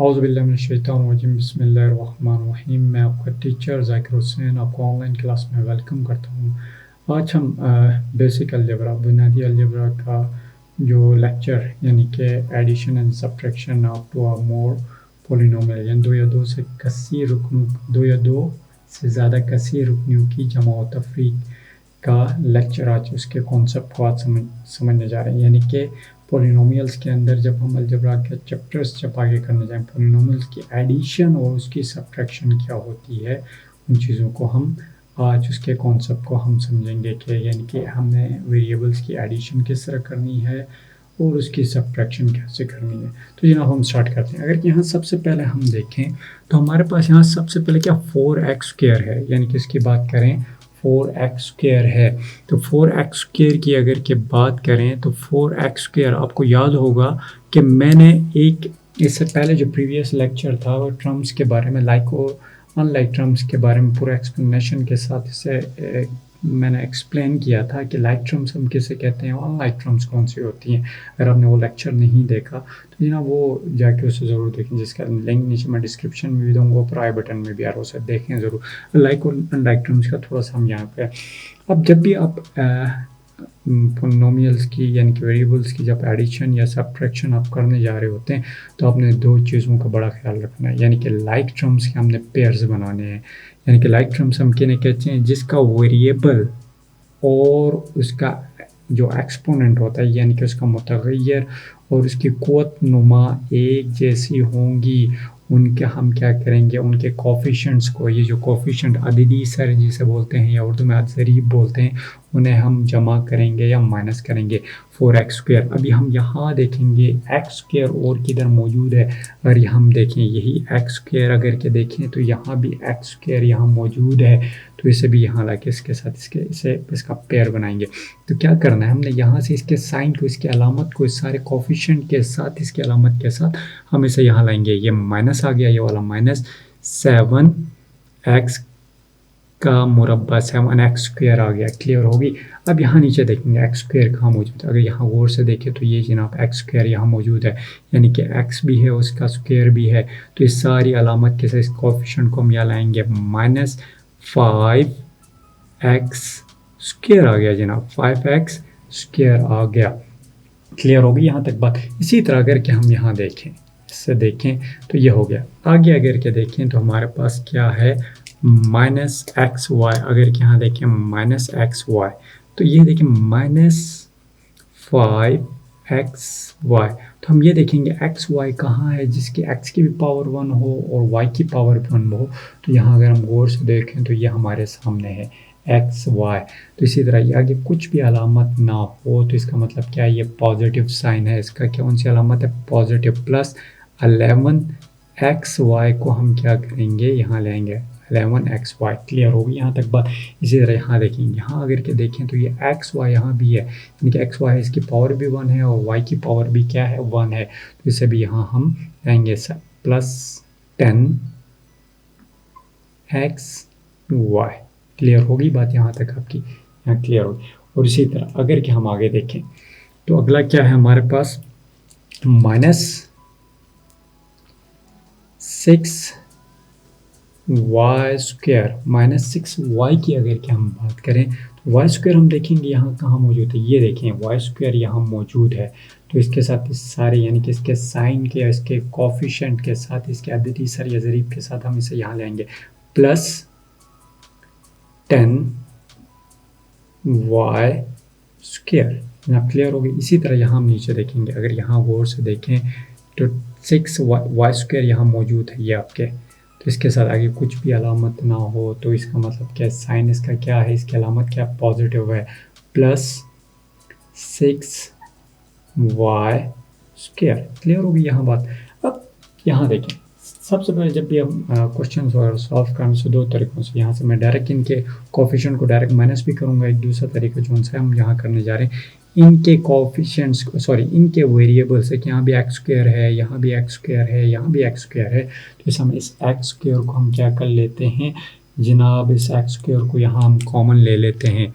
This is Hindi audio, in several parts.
औज़ुबिल्लाहिमिनश्शैतानिर्रजीम बिस्मिल्लाहिर्रहमानिर्रहीम। मैं आपका टीचर ज़ाकिर हुसैन आपको ऑनलाइन क्लास में वेलकम करता हूँ। आज हम बेसिक अलजेब्रा बुनियादी अलजेब्रा का जो लेक्चर यानी कि addition and subtraction of two और मोर पॉलिनोमियल यानी दो या दो से ज़्यादा कसीर रुकनियों की जमा व तफरीक का लेक्चर आज उसके कॉन्सेप्ट को आज समझने जा रहे हैं। यानी कि पॉलिनोमियल्स के अंदर जब हम अलजेब्रा के चैप्टर्स जब आगे करने जाएं, पॉलिनोमियल्स की एडिशन और उसकी सब्ट्रैक्शन क्या होती है, उन चीज़ों को हम आज उसके कॉन्सेप्ट को हम समझेंगे कि यानी कि हमने वेरिएबल्स की एडिशन किस तरह करनी है और उसकी सब्ट्रैक्शन कैसे करनी है। तो जनाब हम स्टार्ट करते हैं। अगर यहाँ सबसे पहले हम देखें तो हमारे पास यहाँ सबसे पहले क्या 4x² है, यानी कि इसकी बात करें 4x² है। तो 4x² की अगर के बात करें तो 4x² आपको याद होगा कि मैंने एक इससे पहले जो प्रीवियस लेक्चर था वो टर्म्स के बारे में लाइक और अनलाइक टर्म्स के बारे में पूरा एक्सप्लेनेशन के साथ इसे मैंने एक्सप्लेन किया था कि लाइक टर्म्स हम किसे कहते हैं और अनलाइक टर्म्स कौन सी होती हैं। अगर आपने वो लेक्चर नहीं देखा तो ना वो जाके उसे ज़रूर देखें, जिसका लिंक नीचे मैं डिस्क्रिप्शन में भी दूँगा, ऊपर आई बटन में भी आ रहा है, उसे देखें ज़रूर। लाइक और अनलाइक टर्म्स का थोड़ा सा हम यहाँ पे अब जब भी आप पॉलिनोमियल्स की यानी कि वेरिएबल्स की जब एडिशन या सब्ट्रैक्शन आप करने जा रहे होते हैं तो आपने दो चीज़ों का बड़ा ख्याल रखना है। यानी कि लाइक टर्म्स के हमने पेयर्स बनाने हैं। यानी कि लाइक टर्म्स हम किन्हें कहते हैं, जिसका वेरिएबल और उसका जो एक्सपोनेंट होता है यानी कि उसका मुतग़य्यर और उसकी क़ुव्वत नुमा एक जैसी होंगी, उनके हम क्या करेंगे, उनके कोफिशिएंट्स को, ये जो कोफिशिएंट अददी सर जिसे बोलते हैं या उर्दू में अज़रीब बोलते हैं, उन्हें हम जमा करेंगे या माइनस करेंगे 4x²। अभी हम यहाँ देखेंगे x² और किधर मौजूद है। अगर हम देखें यही x² अगर के देखें तो यहाँ भी x² यहाँ मौजूद है, तो इसे भी यहाँ लाके इसके साथ इसका पेयर बनाएंगे। तो क्या करना है, हमने यहाँ से इसके साइन को, इसकी अलामत को, इस सारे कोफिशिएंट के साथ, इसकी अलामत के साथ हम इसे यहाँ लाएंगे। ये माइनस आ गया, ये वाला माइनस 7x का मुरब्बा 7x² आ गया। क्लियर होगी। अब यहाँ नीचे देखेंगे x² कहाँ मौजूद है। अगर यहाँ गौर से देखें तो ये जनाब x² यहाँ मौजूद है, यानी कि x भी है उसका स्क्वायर भी है। तो इस सारी अलामत के साथ इस कोफिशिएंट को हम यहाँ लाएंगे, -5x² आ गया जनाब, 5x² आ गया। क्लियर होगी यहाँ तक बात। इसी तरह अगर के हम यहाँ देखें, इससे देखें तो ये हो गया। आगे अगर के देखें तो हमारे पास क्या है, -xy। अगर के यहाँ देखें -xy तो ये देखें -5xy। तो हम ये देखेंगे xy कहाँ है, जिसकी x की भी पावर 1 हो और y की पावर 1 हो। तो यहाँ अगर हम गौर से देखें तो ये हमारे सामने है xy। तो इसी तरह ये आगे कुछ भी अलामत ना हो तो इसका मतलब क्या है, ये पॉजिटिव साइन है। इसका कौन सी अलामत है, पॉजिटिव। प्लस 11xy को हम क्या करेंगे, यहाँ लेंगे 11xy। क्लियर होगी यहाँ तक बात। इसी तरह यहाँ देखेंगे, यहाँ अगर के देखें तो ये xy यहाँ भी है, यानी कि xy है, इसकी पावर भी 1 है और y की पावर भी क्या है, 1 है। तो इसे भी यहाँ हम लेंगे +10xy। क्लियर होगी बात यहाँ तक आपकी, यहाँ क्लियर होगी। और इसी तरह अगर के हम आगे देखें तो अगला क्या है हमारे पास, -6y²। -6y की अगर के हम बात करें तो y² हम देखेंगे यहाँ कहाँ मौजूद है, ये देखें y² यहाँ मौजूद है। तो इसके साथ इस सारे यानी कि इसके साइन के, इसके कोफिशिएंट के साथ, इसके अददी सर या ज़रीब के साथ हम इसे यहाँ लेंगे, +10y²। ना क्लियर होगी। इसी तरह यहाँ हम नीचे देखेंगे, अगर यहाँ गौर से देखें तो 6y² यहाँ मौजूद है ये आपके। तो इसके साथ आगे कुछ भी अलामत ना हो तो इसका मतलब क्या है, साइन इसका क्या है, इसकी अलामत क्या पॉजिटिव है, +6y²। क्लियर होगी यहाँ बात। अब यहाँ देखें, सबसे पहले जब भी हम क्वेश्चन सॉल्व करें तो दो तरीक़ों से, यहाँ से मैं डायरेक्ट इनके कोफिशिएंट को डायरेक्ट माइनस भी करूँगा। एक दूसरा तरीका जो सा हम यहाँ करने जा रहे हैं, इनके कोफिशिएंट्स को, सॉरी इनके वेरिएबल्स है कि यहाँ भी x² है, यहाँ भी x² है, यहाँ भी x² है। तो इस हम इस x² को हम क्या कर लेते हैं जनाब, इस x² को यहाँ हम कॉमन ले लेते हैं।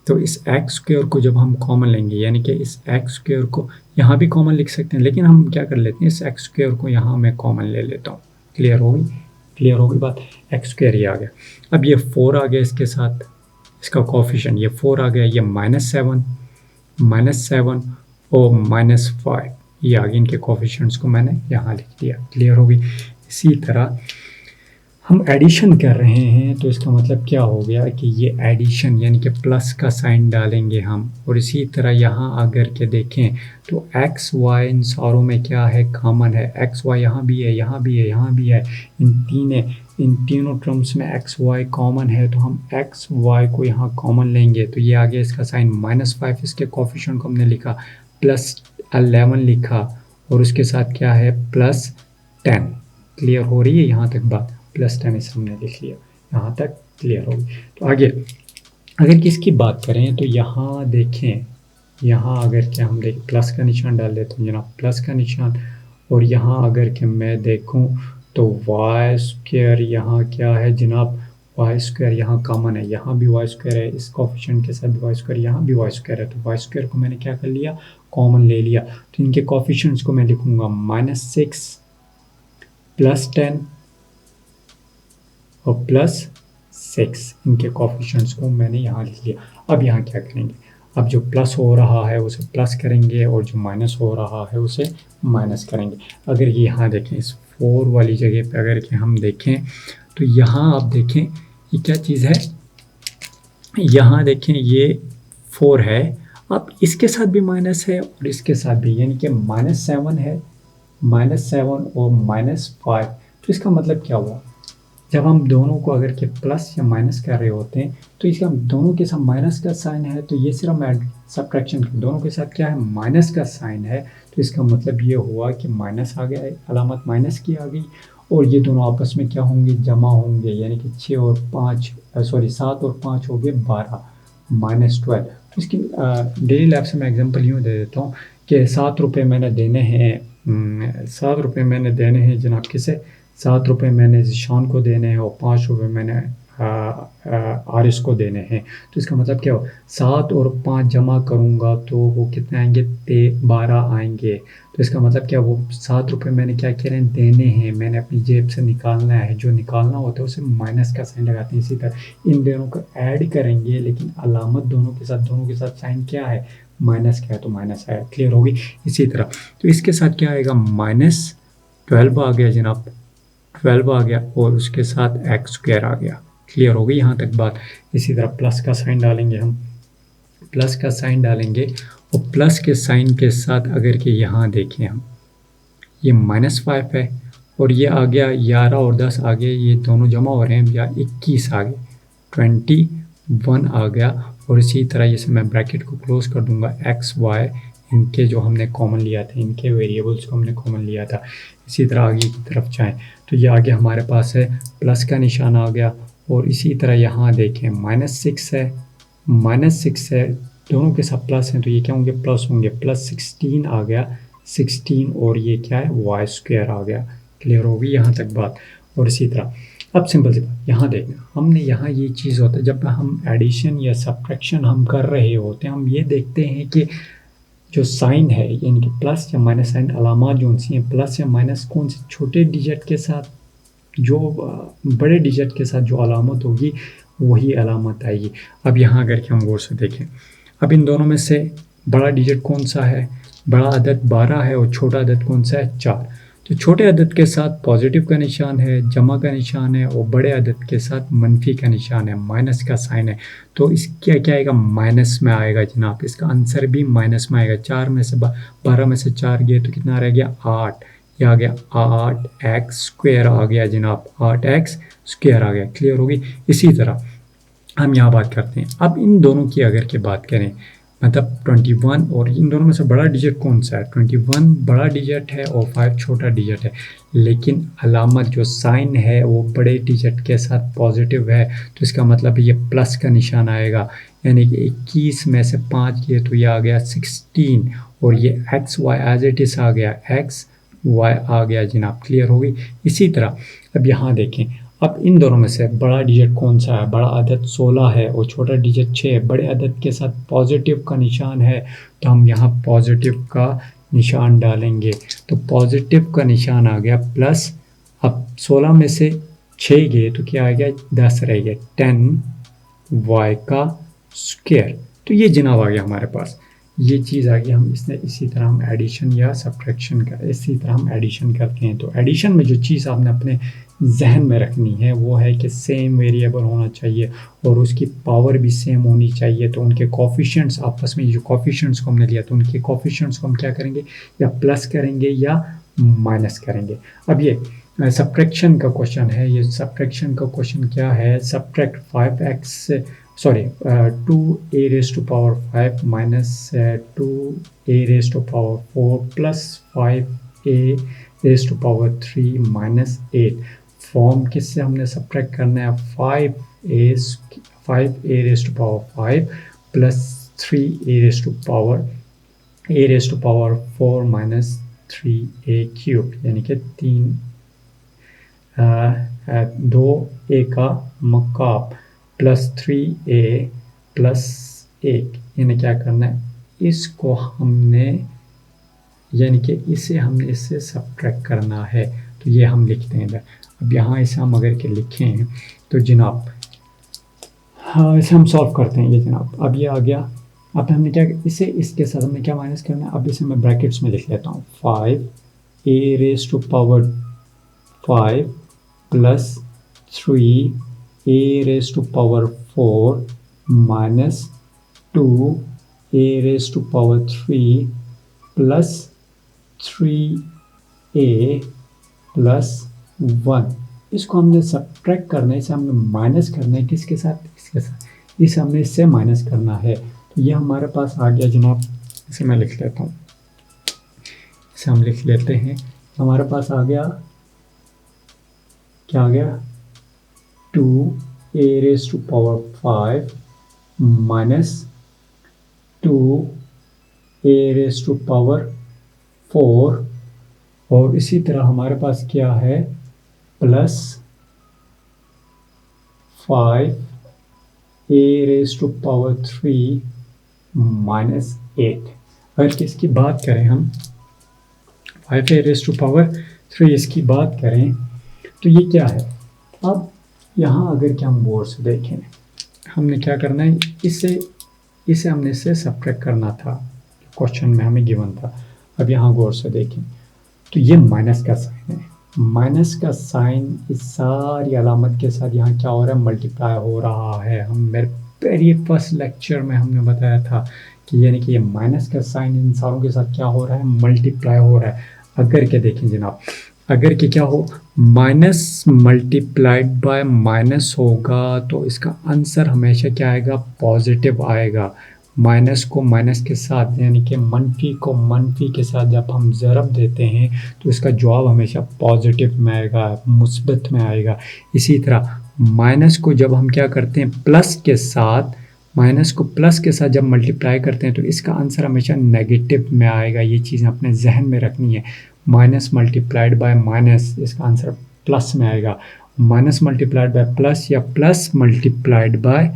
तो इस एक्स स्क्वायर को जब हम कॉमन लेंगे, यानी कि इस एक्स स्क्वायर को यहाँ भी कॉमन लिख सकते हैं, लेकिन हम क्या कर लेते हैं, इस एक्स स्क्वायर को यहाँ मैं कॉमन ले लेता हूँ। क्लियर होगी बात। एक्स स्क्वायर ये आ गया। अब ये 4 आ गया, इसके साथ इसका कोफिशिएंट ये 4 आ गया, ये -7 और -5 ये आ गए। इनके कोफिशिएंट्स को मैंने यहाँ लिख दिया। क्लियर होगी। इसी तरह हम एडिशन कर रहे हैं, तो इसका मतलब क्या हो गया कि ये एडिशन यानी कि प्लस का साइन डालेंगे हम। और इसी तरह यहाँ अगर के देखें तो एक्स वाई इन सारों में क्या है, कॉमन है। एक्स वाई यहाँ भी है, यहाँ भी है, यहाँ भी है। इन तीनों टर्म्स में एक्स वाई कॉमन है, तो हम एक्स वाई को यहाँ कॉमन लेंगे, तो ये आ गया इसका साइन -5। इसके कोफिशिएंट को हमने लिखा +11 लिखा, और उसके साथ क्या है +10। क्लियर हो रही है यहाँ तक बात। +10 इस हमने लिख लिया, यहाँ तक क्लियर होगी। तो आगे अगर किसकी बात करें तो यहाँ देखें, यहाँ अगर क्या हम देखें प्लस का निशान डाल देते हैं जनाब, प्लस का निशान। और यहाँ अगर कि मैं देखूँ तो वाई स्क्वायर यहाँ क्या है जनाब, वाई स्क्वायर यहाँ कॉमन है, यहाँ भी वाई स्क्वायर है, इस कोफिशिएंट के साथ भी वाई स्क्वायर, यहाँ भी वाई स्क्वायर है। तो वाई स्क्वायर को मैंने क्या कर लिया, कॉमन ले लिया। तो इनके कोफिशिएंट्स को मैं लिखूँगा -6 +10 और +6। इनके कोफिशिएंट्स को मैंने यहाँ लिख लिया। अब यहाँ क्या करेंगे, अब जो प्लस हो रहा है उसे प्लस करेंगे, और जो माइनस हो रहा है उसे माइनस करेंगे। अगर ये यहाँ देखें इस 4 वाली जगह पे अगर कि हम देखें तो यहाँ आप देखें ये क्या चीज़ है, यहाँ देखें ये 4 है। अब इसके साथ भी माइनस है और इसके साथ भी, यानी कि -7 है, -7 और -5। तो इसका मतलब क्या हुआ, जब हम दोनों को अगर के प्लस या माइनस कर रहे होते हैं तो इसका दोनों के साथ माइनस का साइन है, तो ये सिर्फ सब्ट्रैक्शन दोनों के साथ क्या है, माइनस का साइन है। तो इसका मतलब ये हुआ कि माइनस आ गया, अलामत माइनस की आ गई, और ये दोनों आपस में क्या होंगे, जमा होंगे, यानी कि 7 और 5 हो गए 12, -12। तो इसकी डेली लाइफ से मैं एग्जांपल यूँ दे देता हूँ कि 7 रुपये मैंने देने हैं, 7 रुपये मैंने देने हैं जनाब किसे, 7 रुपये मैंने ज़िशान को देने हैं, और 5 रुपये मैंने आरिस को देने हैं। तो इसका मतलब क्या हो, 7 और 5 जमा करूँगा तो वो कितने आएंगे, 12 आएंगे। तो इसका मतलब क्या, वो 7 रुपये मैंने क्या कह रहे हैं, देने हैं, मैंने अपनी जेब से निकालना है। जो निकालना होता है उसे माइनस का साइन लगाते हैं। इसी तरह इन दोनों को ऐड करेंगे, लेकिन अलामत दोनों के साथ साइन क्या है, माइनस का है, तो माइनस है। क्लियर होगी। इसी तरह तो इसके साथ क्या आएगा, -12 आ गया जनाब, 12 आ गया, और उसके साथ एक्स स्क्वायर आ गया। क्लियर हो गई यहाँ तक बात। इसी तरह प्लस का साइन डालेंगे हम, प्लस का साइन डालेंगे, और प्लस के साइन के साथ अगर के यहाँ देखें हम, ये -5 है, और ये आ गया 11 और 10 आ गए, ये दोनों जमा हो रहे हैं, या 21 आ गए, 21 आ गया। और इसी तरह जैसे मैं ब्रैकेट को क्लोज कर दूंगा, एक्स वाई इनके जो हमने कॉमन लिया था, इनके वेरिएबल्स को हमने कॉमन लिया था। इसी तरह आगे की तरफ जाएं तो ये आगे हमारे पास है प्लस का निशान आ गया, और इसी तरह यहाँ देखें -6 है, -6 है, दोनों के साथ प्लस हैं, तो ये क्या होंगे, प्लस होंगे, +16 आ गया, 16, और ये क्या है, वाई स्क्वायर आ गया। क्लियर होगी यहाँ तक बात। और इसी तरह अब सिंपल सी बात, यहाँ देखना, हमने यहाँ ये चीज़ होता है जब हम एडिशन या सब्ट्रैक्शन हम कर रहे होते हैं, हम ये देखते हैं कि जो साइन है, यानी कि प्लस या माइनस साइन अलामत जो सी हैं, प्लस या माइनस कौन से छोटे डिजिट के साथ, जो बड़े डिजिट के साथ जो अलामत होगी वही अलामत आएगी। अब यहाँ अगर कि हम गौर से देखें, अब इन दोनों में से बड़ा डिजिट कौन सा है, बड़ा अदद 12 है, और छोटा अदद कौन सा है, 4। तो छोटे अदद के साथ पॉजिटिव का निशान है, जमा का निशान है, और बड़े अदद के साथ मनफी का निशान है, माइनस का साइन है। तो इसका क्या आएगा, माइनस में आएगा जनाब, इसका आंसर भी माइनस में आएगा। 4 में से 12 में से 4 गए तो कितना रह गया, 8। ये आ गया 8x स्क्वायर आ गया जनाब, 8x स्क्वायर आ गया। क्लियर होगी। इसी तरह हम यहाँ बात करते हैं, अब इन दोनों की अगर के बात करें, मतलब 21, और इन दोनों में से बड़ा डिजिट कौन सा है, 21 बड़ा डिजिट है और 5 छोटा डिजिट है, लेकिन अलामत जो साइन है वो बड़े डिजिट के साथ पॉजिटिव है, तो इसका मतलब ये प्लस का निशान आएगा, यानी कि 21 में से 5 किए तो ये आ गया 16, और ये X Y as it is आ गया, एक्स वाई आ गया जनाब। क्लियर होगी। इसी तरह अब यहाँ देखें, अब इन दोनों में से बड़ा डिजिट कौन सा है? बड़ा अदद 16 है और छोटा डिजिट 6 है। बड़े अदद के साथ पॉजिटिव का निशान है तो हम यहाँ पॉजिटिव का निशान डालेंगे। तो पॉजिटिव का निशान आ गया प्लस। अब 16 में से 6 गए तो क्या आ गया? 10 रह गया, 10y का स्क्वायर। तो ये जनाब आ गया हमारे पास, ये चीज़ आ गई। हम इसी तरह हम एडिशन या सब्ट्रैक्शन का इसी तरह हम एडिशन करते हैं। तो एडिशन में जो चीज़ आपने अपने जहन में रखनी है वो है कि सेम वेरिएबल होना चाहिए और उसकी पावर भी सेम होनी चाहिए। तो उनके कोफिशिएंट्स आपस में, जो कोफिशिएंट्स को हमने लिया तो उनके कोफिशिएंट्स को हम क्या करेंगे? या प्लस करेंगे या माइनस करेंगे। अब ये सब्ट्रैक्शन का क्वेश्चन है। ये सब्ट्रैक्शन का क्वेश्चन क्या है? Subtract 2a raised to power 5 minus 2a raised to power 4 plus 5a raised to power 3 minus 8। Form किससे हमने सब्ट्रैक्ट करना है? 5a raised to power 5 plus 3a raised to power 4 minus 3a cube, यानी कि 2a का मकाब प्लस 3a प्लस 1। यानी क्या करना है? इसको हमने, यानी कि इसे हमने इससे सब्ट्रैक्ट करना है। तो ये हम लिखते हैं इधर। अब यहाँ इसे हम अगर के लिखें तो जनाब, हाँ इसे हम सॉल्व करते हैं। ये जनाब अब ये आ गया। अब हमने क्या, इसे इसके साथ हमने क्या माइनस करना है? अब इसे मैं ब्रैकेट्स में लिख लेता हूँ। 5a raised to power 5 plus 3a raised to power 4 minus 2a raised to power 3 plus 3a plus 1। इसको हमने सब्ट्रैक्ट करना है, इसे हमने माइनस करना है। किसके साथ? इसके साथ। इसे हमने इससे माइनस करना है। तो ये हमारे पास आ गया जनाब। इसे मैं लिख लेता हूँ, इसे हम लिख लेते हैं। हमारे पास आ गया, क्या आ गया? 2a raised to power 5 minus 2a raised to power 4 और इसी तरह हमारे पास क्या है? Plus 5a raised to power 3 minus 8। अगर किसकी बात करें हम, 5a raised to power 3 इसकी बात करें तो ये क्या है? अब यहाँ अगर कि हम गौर से देखें, हमने क्या करना है? इसे हमने इससे सब्ट्रैक्ट करना था, क्वेश्चन में हमें गिवन था। अब यहाँ गौर से देखें तो ये माइनस का साइन है। माइनस का साइन इस सारी अलामत के साथ यहाँ क्या हो रहा है? मल्टीप्लाई हो रहा है। हम मेरे वेरी फर्स्ट लेक्चर में हमने बताया था कि यानी कि ये माइनस का साइन इन सारों के साथ क्या हो रहा है? मल्टीप्लाई हो रहा है। अगर के देखें जनाब, अगर कि क्या हो, माइनस मल्टीप्लाइड बाय माइनस होगा तो इसका आंसर हमेशा क्या आएगा? पॉजिटिव आएगा। माइनस को माइनस के साथ, यानी कि मनफी को मनफी के साथ जब हम ज़रब देते हैं तो इसका जवाब हमेशा पॉजिटिव में आएगा, मुस्बत में आएगा। इसी तरह माइनस को जब हम क्या करते हैं? प्लस के साथ, माइनस को प्लस के साथ जब मल्टीप्लाई करते हैं तो इसका आंसर हमेशा नेगेटिव में आएगा। ये चीज़ अपने जहन में रखनी है। माइनस मल्टीप्लाइड बाय माइनस, इसका आंसर प्लस में आएगा। माइनस मल्टीप्लाइड बाय प्लस या प्लस मल्टीप्लाइड बाय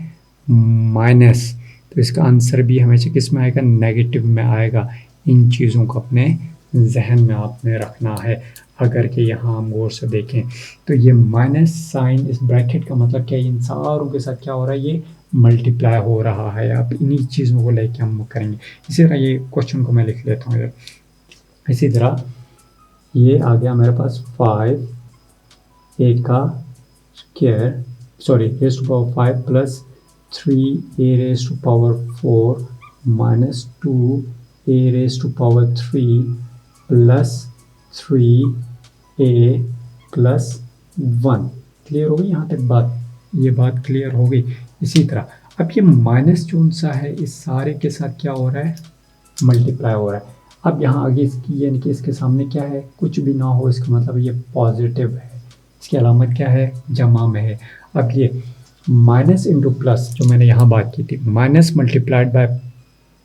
माइनस, तो इसका आंसर भी हमेशा किस में आएगा? नेगेटिव में आएगा। इन चीज़ों को अपने जहन में आपने रखना है। अगर कि यहाँ हम गौर से देखें तो ये माइनस साइन, इस ब्रैकेट का मतलब क्या है? इन सारों के साथ क्या हो रहा है? ये मल्टीप्लाई हो रहा है। अब इन्हीं चीज़ों को लेके हम करेंगे। इसी तरह ये क्वेश्चन को मैं लिख लेता हूँ। इसी तरह ये आ गया मेरे पास 5a का square, sorry raise to power 5 plus 3a raise to power 4 minus 2a raise to power 3 plus 3a plus 1। Clear हो गई यहाँ तक बात? ये बात क्लियर हो गई। इसी तरह अब ये माइनस जो सा है इस सारे के साथ क्या हो रहा है? मल्टीप्लाई हो रहा है। अब यहाँ आगे इसकी, यानी कि इसके सामने क्या है? कुछ भी ना हो, इसका मतलब ये पॉजिटिव है। इसकी अलामत क्या है? जमा में है। अब ये माइनस इंटू प्लस जो मैंने यहाँ बात की थी, माइनस मल्टीप्लाइड बाय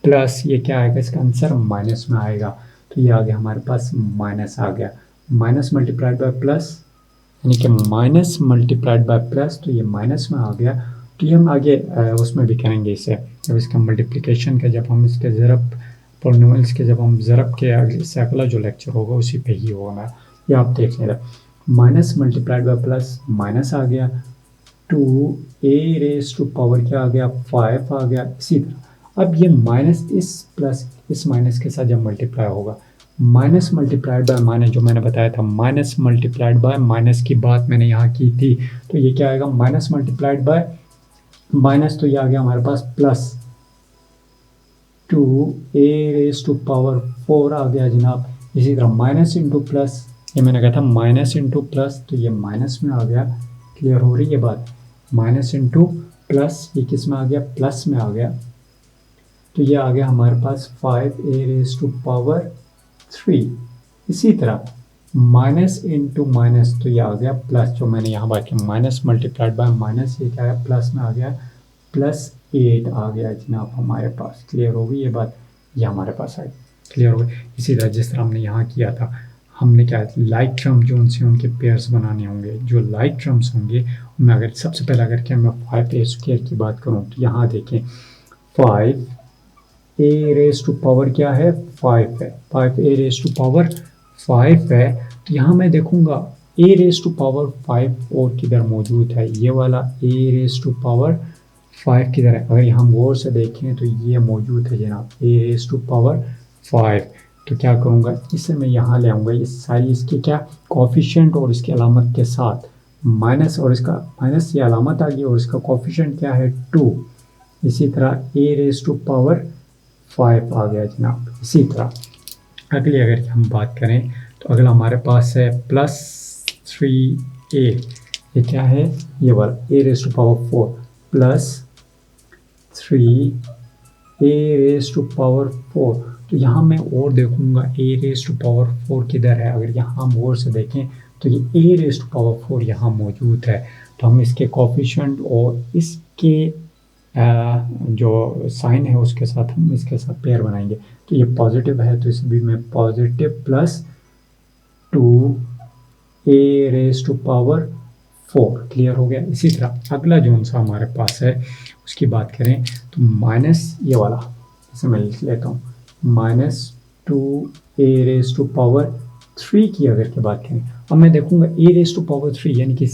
प्लस, ये क्या आएगा? इसका आंसर माइनस में आएगा। तो ये आ गया हमारे पास, माइनस आ गया। माइनस मल्टीप्लाइड बाय प्लस यानी कि माइनस मल्टीप्लाइड बाय प्लस, तो ये माइनस में आ गया। तो ये हम आगे उसमें भी करेंगे इसे, जब इसका मल्टीप्लिकेशन का, जब हम इसके ज़रब पॉलिनोमियल्स के, जब हम ज़रब के इससे अगला जो लेक्चर होगा उसी पे ही होगा। ये आप देख लें, minus multiplied by plus minus आ गया, 2a⁻² क्या आ गया, 5 आ गया। इसी तरह अब ये माइनस इस प्लस इस माइनस के साथ जब मल्टीप्लाई होगा, माइनस मल्टीप्लाइड बाय माइनस, जो मैंने बताया था माइनस मल्टीप्लाइड बाय माइनस की बात मैंने यहाँ की थी, तो ये क्या आएगा, माइनस मल्टीप्लाइड बाय माइनस, तो ये आ गया हमारे पास प्लस 2a⁻4 आ गया जनाब। इसी तरह माइनस इंटू प्लस, ये मैंने कहा था माइनस इंटू प्लस, तो ये माइनस में आ गया। क्लियर हो रही है बात, माइनस इंटू प्लस, ये किस में आ गया, प्लस में आ गया। तो ये आ गया हमारे पास 5a⁻3। इसी तरह माइनस इंटू माइनस, तो ये आ गया प्लस, जो मैंने यहाँ बात की माइनस मल्टीप्लाइड बाय माइनस, ये क्या है, प्लस में आ गया, +8 आ गया जनाब हमारे पास। क्लियर हो गई ये बात, ये हमारे पास आई। क्लियर हो गई। इसी तरह जिस तरह हमने यहाँ किया था, हमने क्या लाइक टर्म जो उनसे उनके पेयर्स बनाने होंगे, जो लाइक टर्म्स होंगे उनमें अगर सबसे पहले अगर क्या मैं 5a² की बात करूँ, तो यहाँ देखें 5a⁻⁴ क्या है, 5 है, 5a⁻⁴ है। तो यहाँ मैं देखूँगा a⁻⁴ और किधर मौजूद है, ये वाला a⁻⁴ किधर है। अगर हम गौर से देखें तो ये मौजूद है जनाब a⁻⁴। तो क्या करूँगा, इसे मैं यहाँ ले आऊँगा, ये सारी इसके क्या कोफिशिएंट और इसकी अलामत के साथ माइनस, और इसका माइनस ये अलामत आ गई और इसका कोफिशिएंट क्या है, 2। इसी तरह a⁻⁵ आ गया जनाब। इसी तरह अगली अगर हम बात करें, तो अगला हमारे पास है +3a, ये क्या है, ये वाला a⁻⁴ +3a⁻⁴। तो यहाँ मैं और देखूँगा a⁻⁴ किधर है। अगर यहाँ हम और से देखें तो ये a⁻⁴ यहाँ मौजूद है। तो हम इसके कोफिशिएंट और इसके जो साइन है उसके साथ हम इसके साथ पेयर बनाएंगे। तो ये पॉजिटिव है, तो इसे भी मैं पॉजिटिव +2a⁻⁴। क्लियर हो गया। इसी तरह अगला जो सा हमारे पास है उसकी बात करें, तो माइनस ये वाला, इसे मैं लिख लेता हूँ, -2a⁻³ की अगर की बात करें, अब मैं देखूँगा a⁻³ यानी कि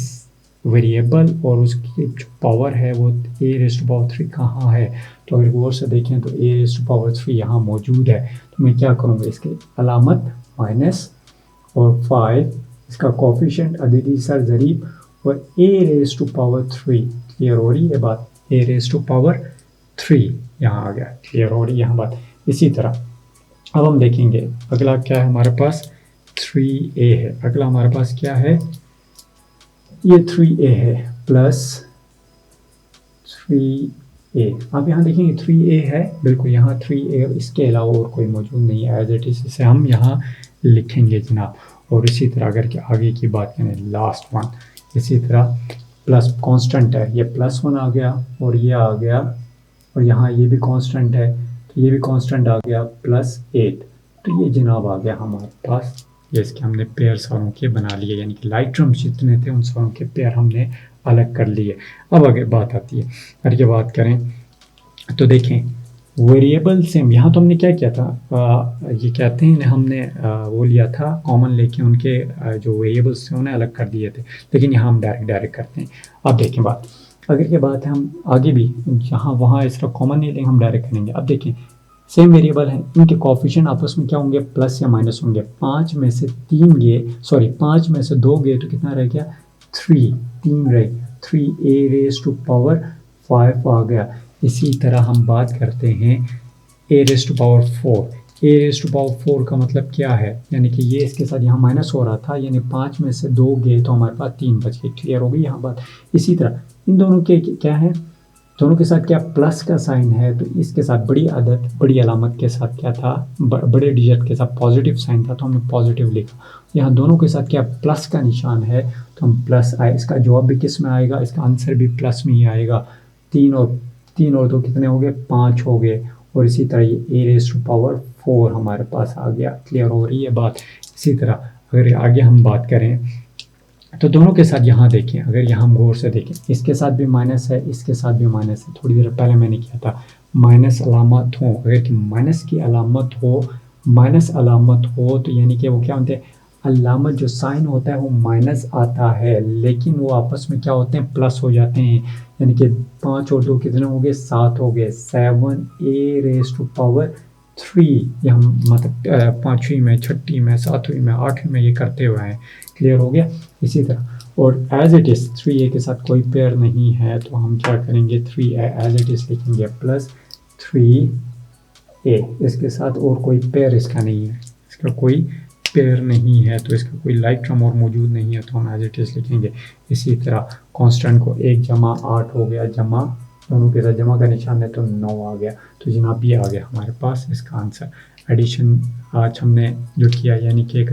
वेरिएबल और उसकी जो पावर है वो a⁻³ कहाँ है। तो अगर गौर से देखें तो a⁻³ यहाँ मौजूद है। तो मैं क्या करूँगा, इसके अलामत माइनस और 5, इसका कोफिशिएंट अददी सर ज़रीब और a⁻³ क्लियर हो रही है बात, a⁻³ यहाँ आ गया। क्लियर हो रही है यहाँ बात। इसी तरह अब हम देखेंगे अगला क्या है हमारे पास, 3a है। अगला हमारे पास क्या है, ये 3a है +3a। आप यहाँ देखेंगे 3a है, बिल्कुल यहाँ 3a, इसके अलावा और कोई मौजूद नहीं है, एज इट इज़ इसे हम यहाँ लिखेंगे जनाब। और इसी तरह अगर कि आगे की बात करें, लास्ट वन, इसी तरह प्लस कांस्टेंट है, ये +1 आ गया और ये आ गया, और यहाँ ये भी कांस्टेंट है, तो ये भी कांस्टेंट आ गया +8। तो ये जनाब आ गया हमारे पास, ये इसके हमने पेयर सारों के बना लिए, यानी कि लाइक टर्म्स जितने थे उन सारों के पेयर हमने अलग कर लिए। अब आगे बात आती है, अगर ये बात करें तो देखें वेरिएबल सेम, यहाँ तो हमने क्या किया था, ये कहते हैं हमने वो लिया था कॉमन लेके उनके जो वेरिएबल्स थे उन्हें अलग कर दिए थे, लेकिन यहाँ हम डायरेक्ट करते हैं। अब देखें बात, अगर ये बात है हम आगे भी जहाँ वहाँ इस तरह कॉमन नहीं लेंगे, हम डायरेक्ट करेंगे। अब देखें सेम वेरिएबल हैं, इनके कोफिशिएंट आपस में क्या होंगे, प्लस या माइनस होंगे। 5 में से 2 गए तो कितना रह गया, 3 रह गया, 3a⁻⁵ आ गया। इसी तरह हम बात करते हैं a⁻⁴ का मतलब क्या है, यानी कि ये इसके साथ यहाँ माइनस हो रहा था, यानी 5 में से 2 गए तो हमारे पास 3 बच गए। क्लियर हो गई यहाँ बात। इसी तरह इन दोनों के क्या है, दोनों के साथ क्या प्लस का साइन है, तो इसके साथ बड़ी अलामत के साथ क्या था, बड़े डिजिट के साथ पॉजिटिव साइन था, तो हमने पॉजिटिव लिखा। यहाँ दोनों के साथ क्या प्लस का निशान है, तो हम प्लस आए, इसका जवाब भी किस में आएगा, इसका आंसर भी प्लस में ही आएगा। 3 और 2 कितने हो गए, 5 हो गए। और इसी तरह ये a⁻⁴ हमारे पास आ गया। क्लियर हो रही है बात। इसी तरह अगर आगे हम बात करें तो दोनों के साथ यहाँ देखें, अगर यहाँ हम गौर से देखें, इसके साथ भी माइनस है, इसके साथ भी माइनस है। थोड़ी देर पहले मैंने किया था, माइनस अलामत हो, अगर कि माइनस की अलामत हो, माइनस अलामत हो तो यानी कि वो क्या होते हैं, अलामत जो साइन होता है वो माइनस आता है, लेकिन वो आपस में क्या होते हैं, प्लस हो जाते हैं। यानी कि 5 और 2 कितने हो गए, 7 हो गए। 7a⁻³ ये हम मतलब 5वीं में, 6वीं में, 7वीं में, 8वीं में ये करते हुए हैं। क्लियर हो गया। इसी तरह और एज इट इज़ 3a के साथ कोई पेयर नहीं है तो हम क्या करेंगे, 3a एज इट इज़ लिखेंगे प्लस 3a। इसके साथ और कोई पेयर इसका नहीं है, इसका कोई पेयर नहीं है तो इसका कोई लाइक टर्म और मौजूद नहीं है तो हम एज इट इज़ लिखेंगे। इसी तरह कांस्टेंट को 1 जमा 8 हो गया, जमा दोनों के साथ जमा का निशान है तो 9 आ गया। तो जनाब ये आ गया हमारे पास इसका आंसर। एडिशन आज हमने जो किया, यानी कि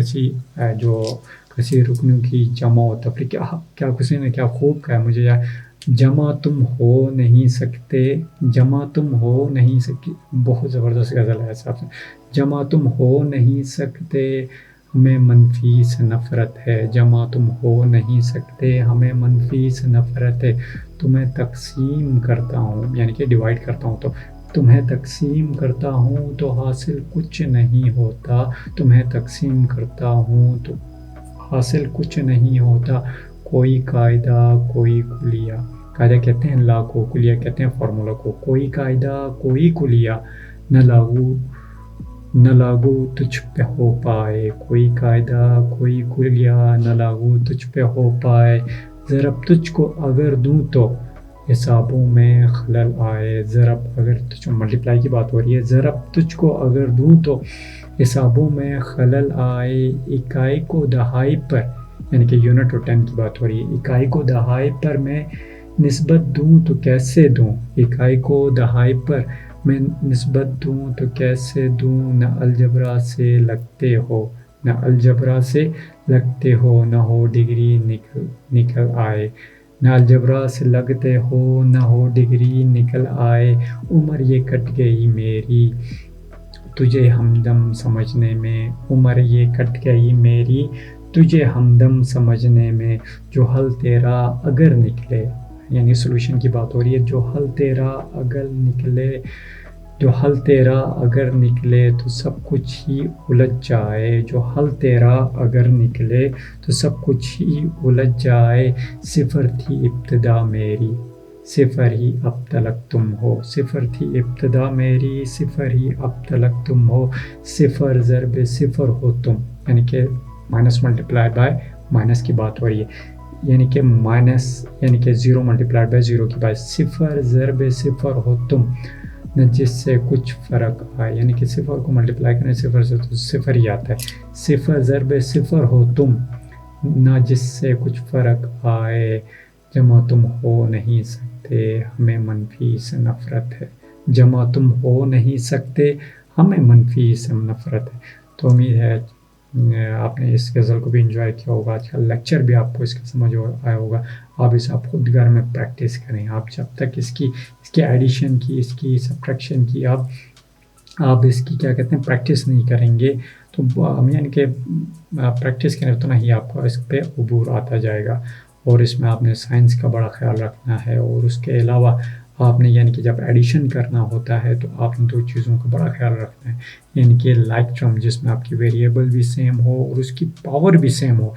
किसी रुकनों की जमा और तफरीक, क्या किसी ने क्या खूब कहा मुझे यार, जमा तुम हो नहीं सकते, जमा तुम हो नहीं सकती, बहुत ज़बरदस्त गज़ल है साहब से। जमा तुम हो नहीं सकते हमें मनफी से नफ़रत है, जमा तुम हो नहीं सकते हमें मनफी से नफ़रत है। तुम्हें तकसीम करता हूँ, यानी कि डिवाइड करता हूँ, तो तुम्हें तकसीम करता हूँ तो हासिल कुछ नहीं होता, तुम्हें तकसीम करता हूँ तो हासिल कुछ नहीं होता। कोई कायदा कोई कुलिया, कायदा कहते हैं ला को, कुलिया कहते हैं फार्मूला को। कोई कायदा कोई कुलिया न लागू तुझ पे हो पाए, कोई कायदा कोई कुलिया न लागू तुझ पे हो पाए। ज़रब तुझको अगर दूँ तो हिसाबों में खलल आए, ज़रब अगर तुझको, मल्टीप्लाई की बात हो रही है, ज़रब तुझको अगर दूँ तो हिसाबों में खलल आए। इकाई को दहाई पर, यानी कि यूनिट और 10 की बात हो रही है, इकाई को दहाई पर मैं निस्बत दूँ तो कैसे दूँ, इकाई को दहाई पर मैं निस्बत दूँ तो कैसे दूँ। न अलजबरा से लगते हो, न अलजबरा से लगते हो, न हो डिग्री निकल आए, न अलजबरा से लगते हो, न हो डिग्री निकल आए। उम्र ये कट गई मेरी तुझे हमदम समझने में, उम्र ये कट गई मेरी तुझे हमदम समझने में। जो हल तेरा अगर निकले, यानी सोल्यूशन की बात हो रही है, जो हल तेरा अगर निकले, जो हल तेरा अगर निकले तो सब कुछ ही उलझ जाए, जो हल तेरा अगर निकले तो सब कुछ ही उलझ जाए। सिफर थी इब्तिदा मेरी, सिफर ही अब तलक तुम हो, सिफर थी इब्तिदा मेरी, सिफर ही अब तलक तुम हो। सिफर ज़रब सिफर हो तुम, यानी कि माइनस मल्टीप्लाइड बाय माइनस की बात हो रही है, यानी कि माइनस यानी कि 0 मल्टीप्लाइड बाय 0 की बात। सिफर ज़रब सिफर हो तुम न जिससे कुछ फ़र्क आए, यानी कि सिफर को मल्टीप्लाई करें सिफर से तो सिफर ही आता है। सिफर ज़रब सिफर हो तुम न जिससे कुछ फ़र्क आए। जमा तुम हो नहीं सकते हमें मनफी से नफ़रत है, जमा तुम हो नहीं सकते हमें मनफी से नफ़रत है। तो उम्मीद है आपने इस गज़ल को भी इंजॉय किया होगा, आज का लेक्चर भी आपको इसका समझ आया होगा। आप इसे आप खुद घर में प्रैक्टिस करें। आप जब तक इसकी एडिशन की, इसकी सब्ट्रैक्शन की आप इसकी क्या कहते हैं प्रैक्टिस नहीं करेंगे तो यानी कि प्रैक्टिस करें उतना ही आपको इस पर अबूर आता जाएगा। और इसमें आपने साइंस का बड़ा ख्याल रखना है, और उसके अलावा आपने यानी कि जब एडिशन करना होता है तो आपने 2 चीज़ों का बड़ा ख्याल रखना है, यानी कि लाइक टर्म जिसमें आपकी वेरिएबल भी सेम हो और उसकी पावर भी सेम हो,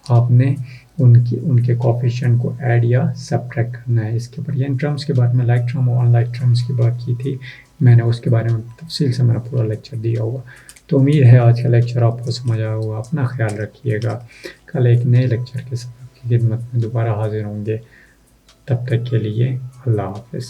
आपने उनके कोफिशिएंट को ऐड या सब्ट्रैक्ट करना है। इसके ऊपर यानी टर्म्स के बारे में लाइक टर्म और अनलाइक टर्म्स की बात की थी मैंने, उसके बारे में तफसील से मैंने पूरा लेक्चर दिया होगा। तो उम्मीद है आज का लेक्चर आपको समझ आया होगा। अपना ख्याल रखिएगा, कल एक नए लेक्चर के साथ आपकी खिदमत में दोबारा हाजिर होंगे। तब तक के लिए अल्लाह हाफ़िज़।